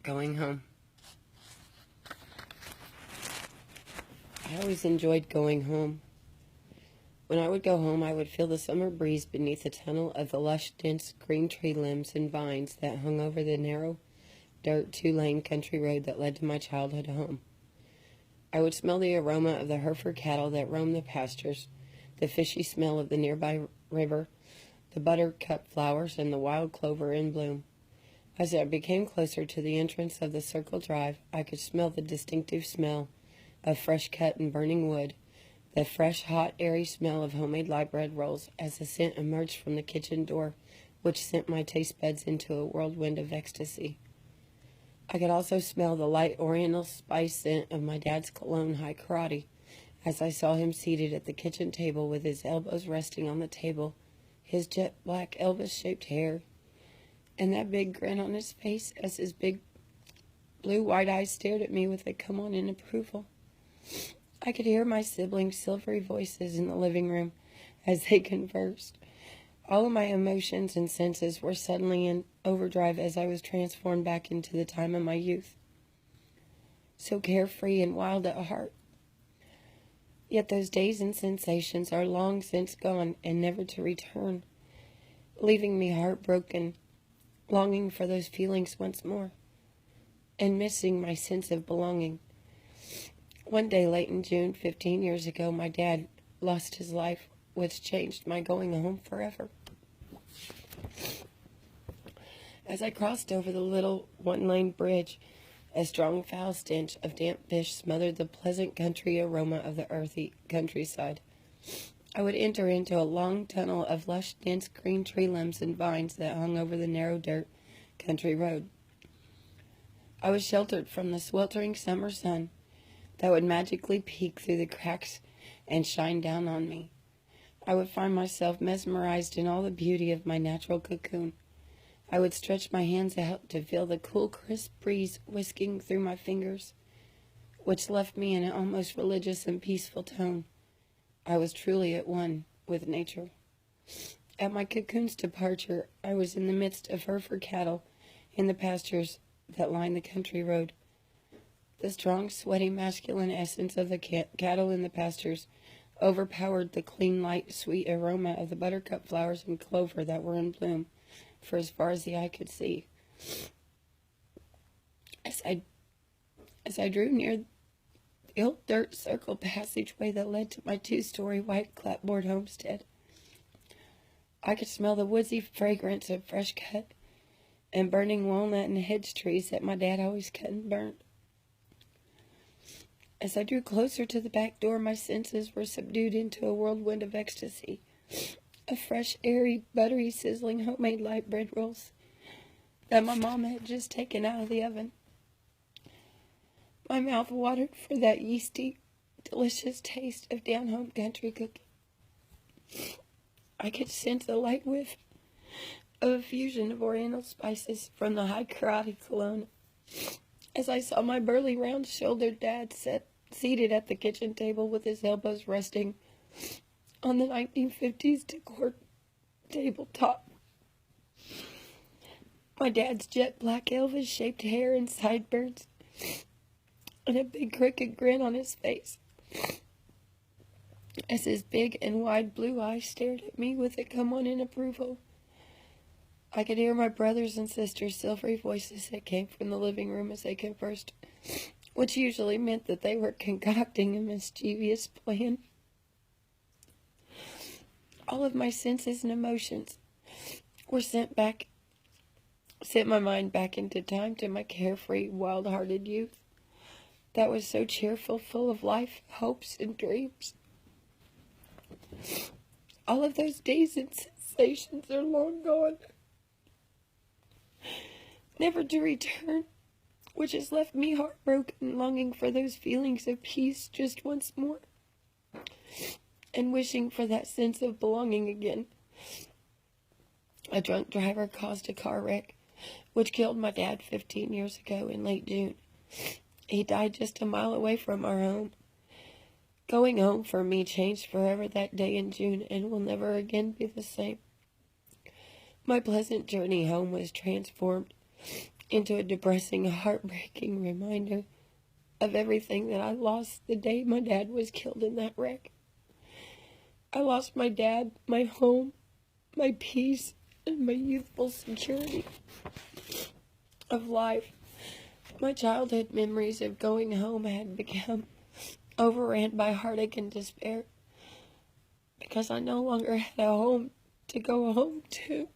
Going home. I always enjoyed going home. When I would go home, I would feel the summer breeze beneath the tunnel of the lush, dense green tree limbs and vines that hung over the narrow, dirt, two-lane country road that led to my childhood home. I would smell the aroma of the Hereford cattle that roamed the pastures, the fishy smell of the nearby river, the buttercup flowers, and the wild clover in bloom. As I became closer to the entrance of the Circle Drive, I could smell the distinctive smell of fresh cut and burning wood, the fresh, hot, airy smell of homemade light bread rolls as the scent emerged from the kitchen door, which sent my taste buds into a whirlwind of ecstasy. I could also smell the light oriental spice scent of my dad's cologne high karate as I saw him seated at the kitchen table with his elbows resting on the table, his jet black Elvis-shaped hair, and that big grin on his face as his big blue white eyes stared at me with a come on in approval. I could hear my siblings' silvery voices in the living room as they conversed. All of my emotions and senses were suddenly in overdrive as I was transformed back into the time of my youth, so carefree and wild at heart. Yet those days and sensations are long since gone and never to return, leaving me heartbroken, longing for those feelings once more, and missing my sense of belonging. One day late in June, 15 years ago, my dad lost his life, which changed my going home forever. As I crossed over the little one-lane bridge, a strong foul stench of damp fish smothered the pleasant country aroma of the earthy countryside. I would enter into a long tunnel of lush, dense green tree limbs and vines that hung over the narrow dirt country road. I was sheltered from the sweltering summer sun that would magically peek through the cracks and shine down on me. I would find myself mesmerized in all the beauty of my natural cocoon. I would stretch my hands out to feel the cool, crisp breeze whisking through my fingers, which left me in an almost religious and peaceful tone. I was truly at one with nature. At my cocoon's departure, I was in the midst of Hereford cattle in the pastures that lined the country road. The strong, sweaty, masculine essence of the cattle in the pastures overpowered the clean, light, sweet aroma of the buttercup flowers and clover that were in bloom for as far as the eye could see. As I drew near the old dirt circle passageway that led to my two-story white clapboard homestead, I could smell the woodsy fragrance of fresh cut and burning walnut and hedge trees that my dad always cut and burned. As I drew closer to the back door, my senses were subdued into a whirlwind of ecstasy, of fresh, airy, buttery, sizzling homemade light bread rolls that my mom had just taken out of the oven. My mouth watered for that yeasty, delicious taste of down-home country cooking. I could sense the light whiff of a fusion of oriental spices from the high karate cologne as I saw my burly, round-shouldered dad seated at the kitchen table with his elbows resting on the 1950s decor tabletop. My dad's jet black Elvis-shaped hair and sideburns, and a big crooked grin on his face as his big and wide blue eyes stared at me with a come on in approval. I could hear my brothers and sisters' silvery voices that came from the living room as they conversed, which usually meant that they were concocting a mischievous plan. All of my senses and emotions were sent my mind back into time to my carefree, wild-hearted youth that was so cheerful, full of life, hopes, and dreams. All of those days and sensations are long gone, never to return, which has left me heartbroken, longing for those feelings of peace just once more, and wishing for that sense of belonging again. A drunk driver caused a car wreck, which killed my dad 15 years ago in late June. He died just a mile away from our home. Going home for me changed forever that day in June and will never again be the same. My pleasant journey home was transformed into a depressing, heartbreaking reminder of everything that I lost the day my dad was killed in that wreck. I lost my dad, my home, my peace, and my youthful security of life. My childhood memories of going home had become overran by heartache and despair because I no longer had a home to go home to.